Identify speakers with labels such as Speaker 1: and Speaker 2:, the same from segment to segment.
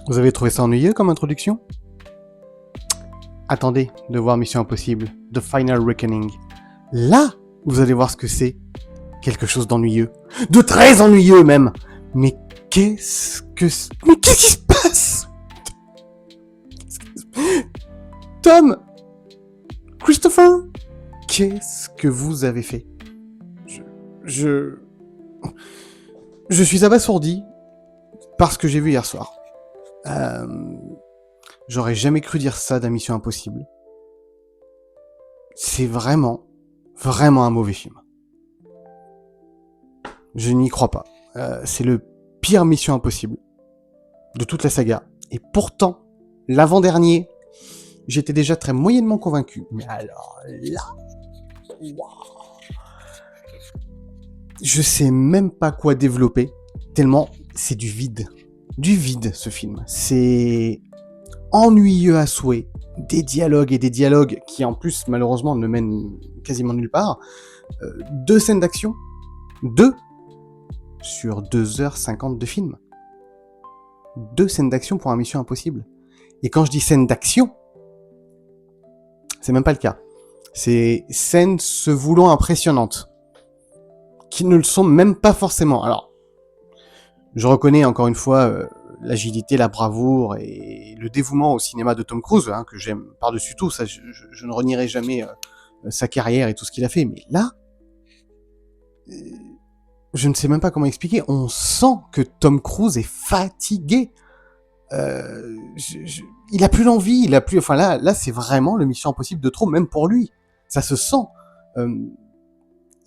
Speaker 1: Vous avez trouvé ça ennuyeux comme introduction ? Attendez de voir Mission Impossible, The Final Reckoning. Là, vous allez voir ce que c'est. Quelque chose d'ennuyeux. De très ennuyeux même. Mais qu'est-ce qui se passe ? Tom, Christopher, qu'est-ce que vous avez fait ? Je suis abasourdi par ce que j'ai vu hier soir. J'aurais jamais cru dire ça d'un Mission Impossible. C'est vraiment un mauvais film. Je n'y crois pas. C'est le pire Mission Impossible de toute la saga. Et pourtant, l'avant-dernier, j'étais déjà très moyennement convaincu. Mais alors là, wow. Je sais même pas quoi développer, tellement c'est du vide. Du vide, ce film. C'est ennuyeux à souhait. Des dialogues qui, en plus, malheureusement, ne mènent quasiment nulle part. 2 scènes d'action. 2 sur 2h50 de film. 2 scènes d'action pour un Mission Impossible. Et quand je dis scènes d'action, c'est même pas le cas. C'est scènes se voulant impressionnantes. Qui ne le sont même pas forcément. Alors, je reconnais encore une fois l'agilité, la bravoure et le dévouement au cinéma de Tom Cruise, que j'aime par-dessus tout. Ça, je ne renierai jamais sa carrière et tout ce qu'il a fait. Mais là, je ne sais même pas comment expliquer. On sent que Tom Cruise est fatigué. Il a plus l'envie. Enfin là, c'est vraiment le Mission Impossible de trop, même pour lui. Ça se sent.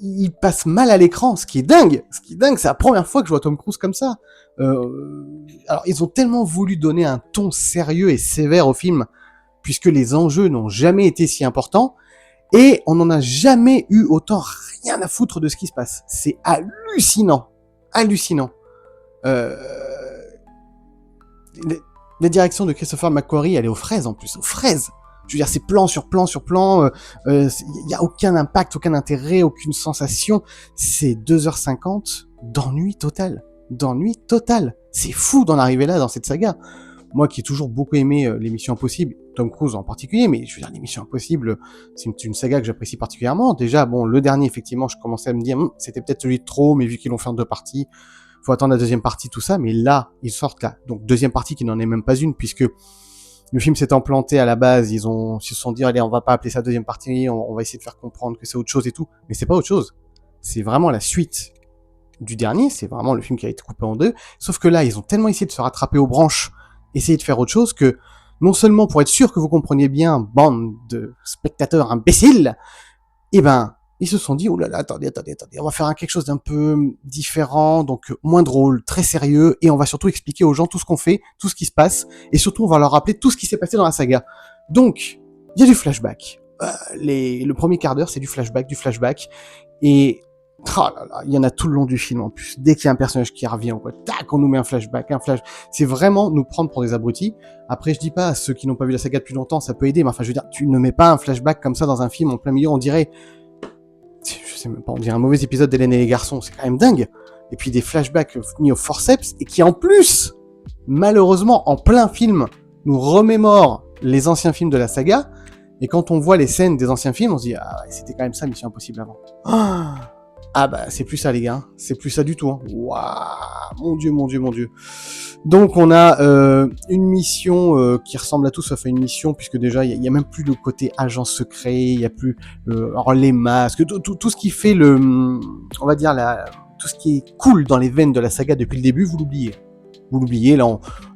Speaker 1: Il passe mal à l'écran, ce qui est dingue, c'est la première fois que je vois Tom Cruise comme ça. Alors, ils ont tellement voulu donner un ton sérieux et sévère au film, puisque les enjeux n'ont jamais été si importants, et on n'en a jamais eu autant rien à foutre de ce qui se passe. C'est hallucinant. La direction de Christopher McQuarrie, elle est aux fraises en plus, aux fraises. Je veux dire, c'est plan sur plan sur plan, y a aucun impact, aucun intérêt, aucune sensation. C'est 2h50 d'ennui total. C'est fou d'en arriver là dans cette saga. Moi qui ai toujours beaucoup aimé les Missions Impossibles, Tom Cruise en particulier, mais je veux dire, les Missions Impossibles, c'est une saga que j'apprécie particulièrement. Déjà, bon, le dernier, effectivement, je commençais à me dire, c'était peut-être celui de trop, mais vu qu'ils l'ont fait en 2 parties, faut attendre la deuxième partie, tout ça. Mais là, ils sortent là. Donc, deuxième partie qui n'en est même pas une, puisque le film s'est implanté à la base, ils se sont dit, allez, on va pas appeler ça deuxième partie, on va essayer de faire comprendre que c'est autre chose et tout. Mais c'est pas autre chose. C'est vraiment la suite du dernier, c'est vraiment le film qui a été coupé en 2. Sauf que là, ils ont tellement essayé de se rattraper aux branches, essayer de faire autre chose que, non seulement pour être sûr que vous compreniez bien, bande de spectateurs imbéciles, ils se sont dit, oh là là, attendez, on va faire quelque chose d'un peu différent, donc moins drôle, très sérieux, et on va surtout expliquer aux gens tout ce qu'on fait, tout ce qui se passe, et surtout on va leur rappeler tout ce qui s'est passé dans la saga. Donc, il y a du flashback. Le premier quart d'heure, c'est du flashback, et oh là là, il y en a tout le long du film en plus. Dès qu'il y a un personnage qui revient, tac, on nous met un flashback. C'est vraiment nous prendre pour des abrutis. Après, je dis pas à ceux qui n'ont pas vu la saga depuis longtemps, ça peut aider, mais enfin, je veux dire, tu ne mets pas un flashback comme ça dans un film en plein milieu, on dirait, je sais même pas, on dirait un mauvais épisode d'Hélène et les garçons, c'est quand même dingue. Et puis des flashbacks mis au forceps, et qui en plus malheureusement, en plein film, nous remémore les anciens films de la saga, et quand on voit les scènes des anciens films, on se dit, ah, c'était quand même ça, Mission Impossible avant. Ah bah, c'est plus ça, les gars. C'est plus ça du tout. Hein. Waouh, mon Dieu, mon Dieu, mon Dieu. Donc, on a une mission qui ressemble à tout, sauf à une mission, puisque déjà, il y a même plus le côté agent secret, il y a plus alors les masques, tout ce qui fait on va dire, tout ce qui est cool dans les veines de la saga depuis le début, vous l'oubliez. Vous l'oubliez, là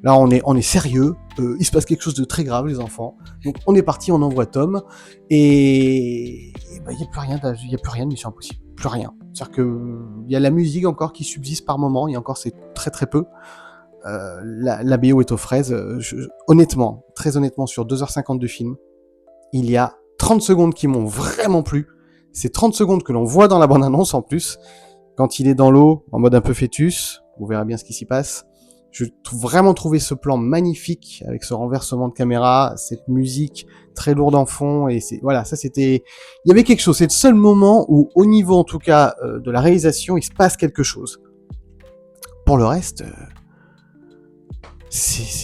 Speaker 1: on est sérieux, il se passe quelque chose de très grave, les enfants. Donc on est parti, on envoie Tom, et bah, il y a plus rien de Mission Impossible, plus rien. C'est-à-dire que il y a la musique encore qui subsiste par moment, et encore c'est très très peu. La BO est aux fraises. Honnêtement, très honnêtement, sur 2h50 de film, il y a 30 secondes qui m'ont vraiment plu. C'est 30 secondes que l'on voit dans la bande-annonce en plus, quand il est dans l'eau, en mode un peu fœtus, vous verrez bien ce qui s'y passe. Je vraiment trouvé ce plan magnifique avec ce renversement de caméra, cette musique très lourde en fond, et voilà, ça c'était, il y avait quelque chose. C'est le seul moment où, au niveau en tout cas de la réalisation, il se passe quelque chose. Pour le reste, c'est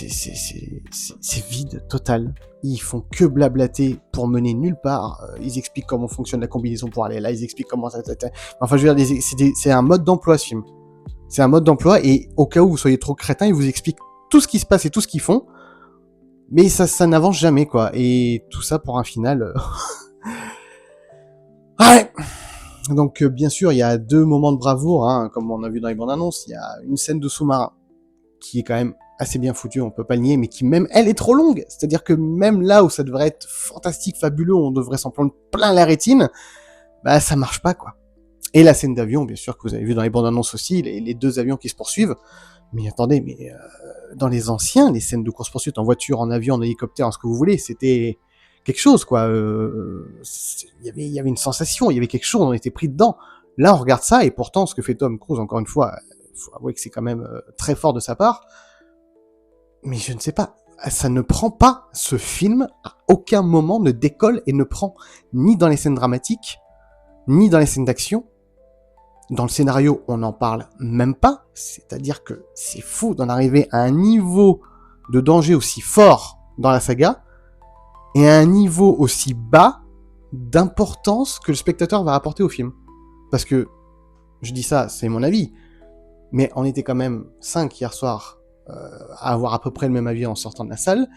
Speaker 1: vide total. Ils font que blablater pour mener nulle part. Ils expliquent comment fonctionne la combinaison pour aller là, ils expliquent comment ça. Enfin, je veux dire, c'est un mode d'emploi ce film. C'est un mode d'emploi, et au cas où vous soyez trop crétin, ils vous expliquent tout ce qui se passe et tout ce qu'ils font, mais ça n'avance jamais, quoi. Et tout ça pour un final. Ouais. Donc bien sûr, il y a 2 moments de bravoure, hein, comme on a vu dans les bandes annonces. Il y a une scène de sous-marin qui est quand même assez bien foutue, on peut pas le nier, mais qui même elle est trop longue. C'est-à-dire que même là où ça devrait être fantastique, fabuleux, on devrait s'en prendre plein la rétine, bah ça marche pas, quoi. Et la scène d'avion, bien sûr, que vous avez vu dans les bandes annonces aussi, les 2 avions qui se poursuivent. Mais attendez, dans les anciens, les scènes de course-poursuite en voiture, en avion, en hélicoptère, en ce que vous voulez, c'était quelque chose, quoi. Il y avait une sensation, il y avait quelque chose, on était pris dedans. Là, on regarde ça, et pourtant, ce que fait Tom Cruise, encore une fois, faut avouer que c'est quand même très fort de sa part. Mais je ne sais pas, ça ne prend pas, ce film, à aucun moment ne décolle et ne prend, ni dans les scènes dramatiques, ni dans les scènes d'action. Dans le scénario, on n'en parle même pas, c'est-à-dire que c'est fou d'en arriver à un niveau de danger aussi fort dans la saga, et à un niveau aussi bas d'importance que le spectateur va apporter au film. Parce que, je dis ça, c'est mon avis, mais on était quand même 5 hier soir à avoir à peu près le même avis en sortant de la salle,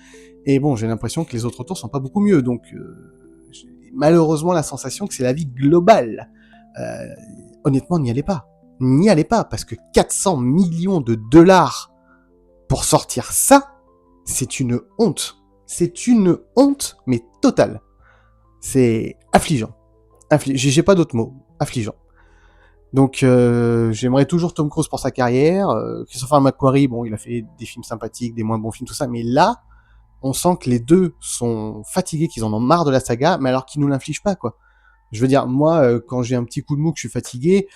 Speaker 1: et bon, j'ai l'impression que les autres retours sont pas beaucoup mieux, donc j'ai malheureusement la sensation que c'est l'avis global. Honnêtement, n'y allez pas. N'y allez pas, parce que 400 millions de dollars pour sortir ça, c'est une honte. C'est une honte, mais totale. C'est affligeant. J'ai pas d'autres mots. Affligeant. Donc, j'aimerais toujours Tom Cruise pour sa carrière. Christopher McQuarrie, bon, il a fait des films sympathiques, des moins bons films, tout ça, mais là, on sent que les deux sont fatigués, qu'ils en ont marre de la saga, mais alors qu'ils nous l'infligent pas, quoi. Je veux dire, moi, quand j'ai un petit coup de mou, que je suis fatigué,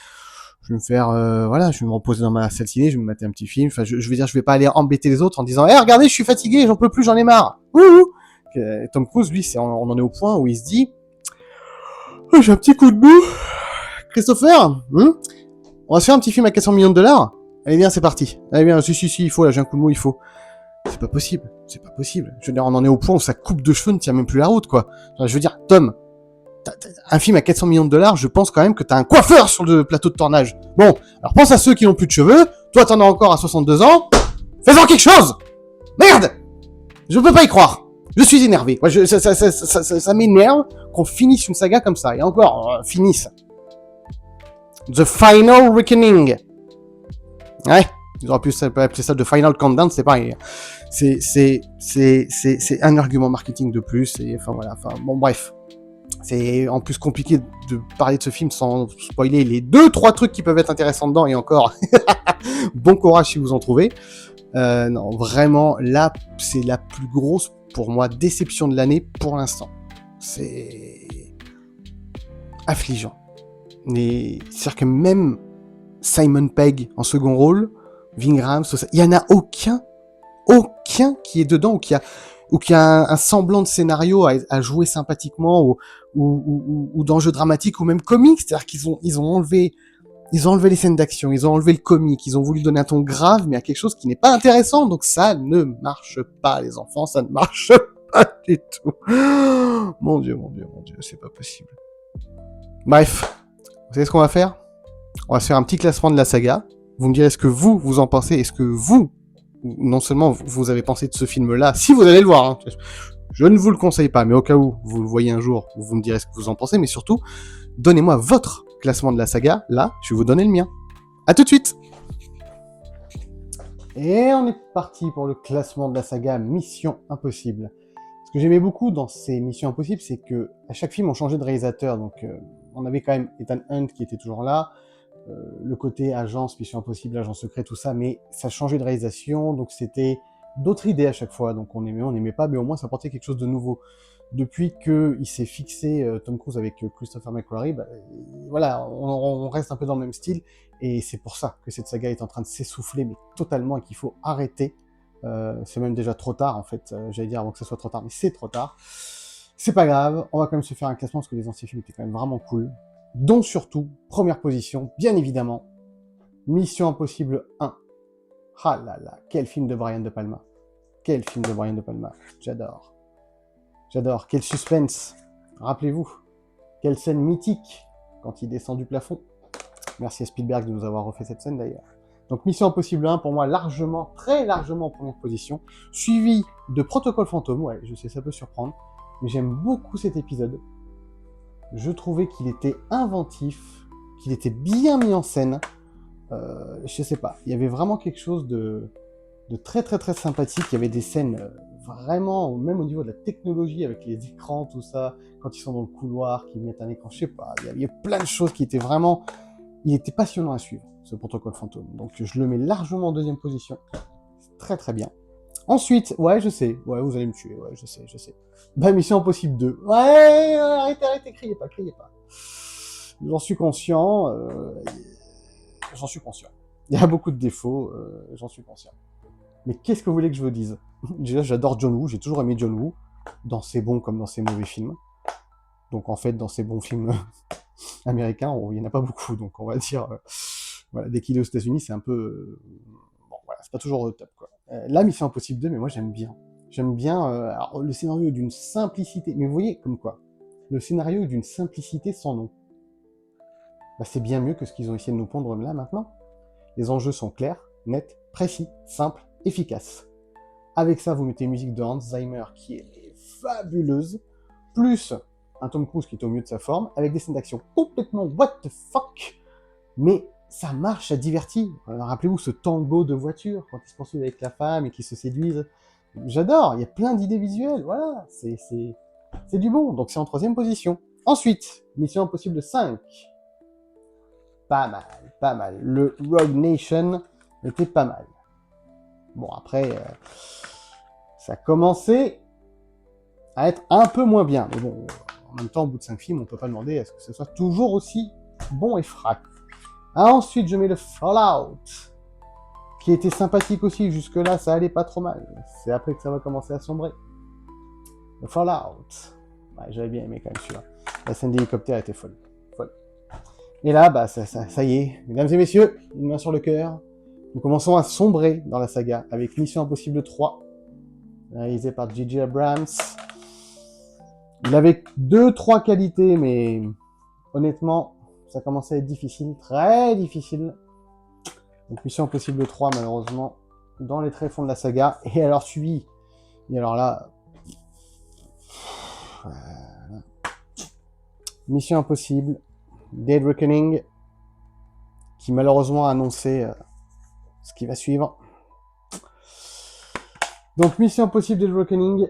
Speaker 1: je vais me faire, je vais me reposer dans ma salle ciné, je vais me mater un petit film. Enfin, je veux dire, je vais pas aller embêter les autres en disant, regardez, je suis fatigué, j'en peux plus, j'en ai marre. Wouhou. Tom Cruise, lui, on en est au point où il se dit, j'ai un petit coup de mou. Christopher, on va se faire un petit film à 400 millions de dollars. Allez bien, c'est parti. Allez bien, si, il faut, là, j'ai un coup de mou, il faut. C'est pas possible. Je veux dire, on en est au point où sa coupe de cheveux ne tient même plus la route, quoi. Enfin, je veux dire, Tom, un film à 400 millions de dollars, je pense quand même que t'as un coiffeur sur le plateau de tournage. Bon, alors pense à ceux qui n'ont plus de cheveux, toi t'en as encore à 62 ans, fais-en quelque chose. Merde. Je peux pas y croire. Je suis énervé. Moi, ça m'énerve qu'on finisse une saga comme ça. Et encore, finisse. The Final Reckoning. Ouais, ils auraient pu appeler ça The Final Countdown, c'est pareil. C'est un argument marketing de plus, et enfin voilà, bon bref. C'est en plus compliqué de parler de ce film sans spoiler les 2-3 trucs qui peuvent être intéressants dedans, et encore, bon courage si vous en trouvez. Non, vraiment, là, c'est la plus grosse, pour moi, déception de l'année pour l'instant. C'est affligeant. C'est-à-dire que même Simon Pegg en second rôle, Ving Rhames, il y en a aucun qui est dedans ou qui a un semblant de scénario à jouer sympathiquement ou d'enjeux dramatiques ou même comiques. C'est-à-dire qu'ils ont enlevé Ils ont enlevé les scènes d'action, ils ont enlevé le comique, ils ont voulu donner un ton grave, mais à quelque chose qui n'est pas intéressant. Donc ça ne marche pas, les enfants, ça ne marche pas du tout. Mon Dieu, mon Dieu, mon Dieu, c'est pas possible. Bref, vous savez ce qu'on va faire? On va se faire un petit classement de la saga. Vous me direz ce que vous en pensez. Est-ce que vous, non seulement vous avez pensé de ce film-là, si vous allez le voir, hein, je ne vous le conseille pas, mais au cas où vous le voyez un jour, vous me direz ce que vous en pensez, mais surtout, donnez-moi votre classement de la saga. Là, je vais vous donner le mien. À tout de suite! Et on est parti pour le classement de la saga Mission Impossible. Ce que j'aimais beaucoup dans ces Missions Impossibles, c'est que à chaque film, on changeait de réalisateur. Donc, on avait quand même Ethan Hunt qui était toujours là, le côté agence, Mission Impossible, agent secret, tout ça, mais ça changeait de réalisation, donc c'était d'autres idées à chaque fois. Donc on n'aimait pas, mais au moins ça apportait quelque chose de nouveau. Depuis qu'il s'est fixé Tom Cruise avec Christopher McQuarrie, bah, voilà, on reste un peu dans le même style, et c'est pour ça que cette saga est en train de s'essouffler, mais totalement, et qu'il faut arrêter. C'est même déjà trop tard, en fait, j'allais dire avant que ce soit trop tard, mais c'est trop tard. C'est pas grave, on va quand même se faire un classement, parce que les anciens films étaient quand même vraiment cool. Dont surtout, première position, bien évidemment, Mission Impossible 1. Ah là là, quel film de Brian De Palma. Quel film de Brian De Palma. J'adore. J'adore. Quel suspense. Rappelez-vous. Quelle scène mythique quand il descend du plafond. Merci à Spielberg de nous avoir refait cette scène d'ailleurs. Donc Mission Impossible 1, pour moi, largement, très largement en première position. Suivi de Protocole Fantôme. Ouais, je sais, ça peut surprendre. Mais j'aime beaucoup cet épisode. Je trouvais qu'il était inventif, qu'il était bien mis en scène. Je sais pas, il y avait vraiment quelque chose de très très très sympathique. Il y avait des scènes vraiment, même au niveau de la technologie, avec les écrans, tout ça, quand ils sont dans le couloir, qu'ils mettent un écran, je sais pas, il y avait plein de choses qui étaient vraiment... Il était passionnant à suivre, ce Protocole Fantôme. Donc je le mets largement en deuxième position. Très très bien. Ensuite, ouais, je sais, ouais, vous allez me tuer, ouais, je sais. Bah, Mission Impossible 2. Ouais, arrêtez, criez pas. J'en suis conscient, Il y a beaucoup de défauts, j'en suis conscient. Mais qu'est-ce que vous voulez que je vous dise? Déjà, j'adore John Woo, j'ai toujours aimé John Woo, dans ses bons comme dans ses mauvais films. Donc en fait, dans ses bons films américains, il n'y en a pas beaucoup, donc on va dire, voilà, dès qu'il est aux États-Unis, c'est un peu... bon, voilà, c'est pas toujours au top, quoi. Là, Mission Impossible 2, mais moi j'aime bien. J'aime bien, alors, le scénario est d'une simplicité, mais vous voyez, comme quoi, le scénario est d'une simplicité sans nom. Bah, c'est bien mieux que ce qu'ils ont essayé de nous pondre là, maintenant. Les enjeux sont clairs, nets, précis, simples, efficaces. Avec ça, vous mettez une musique de Hans Zimmer qui est fabuleuse, plus un Tom Cruise qui est au mieux de sa forme, avec des scènes d'action complètement what the fuck, mais ça marche, ça divertit. Rappelez-vous ce tango de voiture, quand ils se poursuivent avec la femme et qu'ils se séduisent. J'adore, il y a plein d'idées visuelles, voilà, c'est du bon, donc c'est en troisième position. Ensuite, Mission Impossible 5. Pas mal. Le Rogue Nation était pas mal. Bon, après, ça commençait à être un peu moins bien. Mais bon, en même temps, au bout de 5 films, on peut pas demander à ce que ce soit toujours aussi bon et frac. Ensuite, je mets le Fallout, qui était sympathique aussi. Jusque-là, ça allait pas trop mal. C'est après que ça va commencer à sombrer. Le Fallout. Ouais, j'avais bien aimé quand même celui-là. La scène d'hélicoptère était folle. Et là, bah, ça y est, mesdames et messieurs, une main sur le cœur. Nous commençons à sombrer dans la saga avec Mission Impossible 3, réalisé par J.J. Abrams. Il avait 2-3 qualités, mais honnêtement, ça commençait à être difficile, très difficile. Donc Mission Impossible 3, malheureusement, dans les tréfonds de la saga. Et alors suivi, et alors là... Mission Impossible, Dead Reckoning, qui malheureusement a annoncé ce qui va suivre. Donc Mission Impossible Dead Reckoning,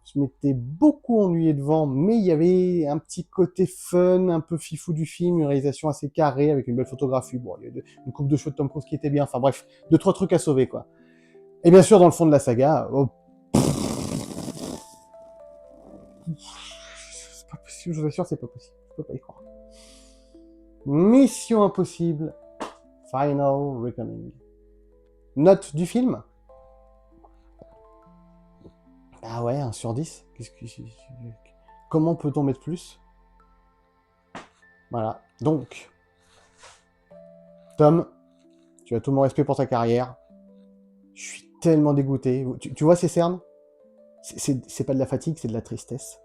Speaker 1: je m'étais beaucoup ennuyé devant, mais il y avait un petit côté fun, un peu fifou du film, une réalisation assez carrée, avec une belle photographie, bon, il y a une coupe de cheveux de Tom Cruise qui était bien, enfin bref, 2-3 trucs à sauver, quoi. Et bien sûr, dans le fond de la saga, c'est pas possible, je vous assure, c'est pas possible, je peux pas y croire. Mission Impossible Final Reckoning. Note du film. Ah ouais, 1 sur 10. Comment peut-on mettre plus? Voilà. Donc, Tom, tu as tout mon respect pour ta carrière. Je suis tellement dégoûté. Tu vois ces cernes? C'est pas de la fatigue, c'est de la tristesse.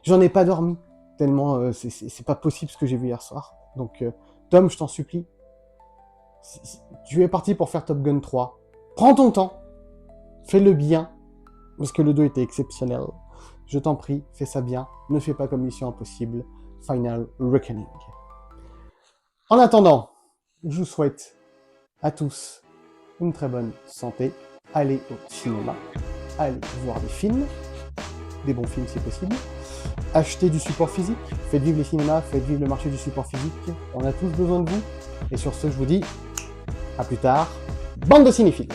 Speaker 1: J'en ai pas dormi, tellement c'est pas possible ce que j'ai vu hier soir. Donc, Tom, je t'en supplie, tu es parti pour faire Top Gun 3. Prends ton temps, fais-le bien, parce que le 2 était exceptionnel. Je t'en prie, fais ça bien, ne fais pas comme Mission Impossible, Final Reckoning. En attendant, je vous souhaite à tous une très bonne santé, allez au cinéma, allez voir des films, des bons films si possible, achetez du support physique, faites vivre les cinémas, faites vivre le marché du support physique, on a tous besoin de vous, et sur ce je vous dis, à plus tard, bande de cinéphiles.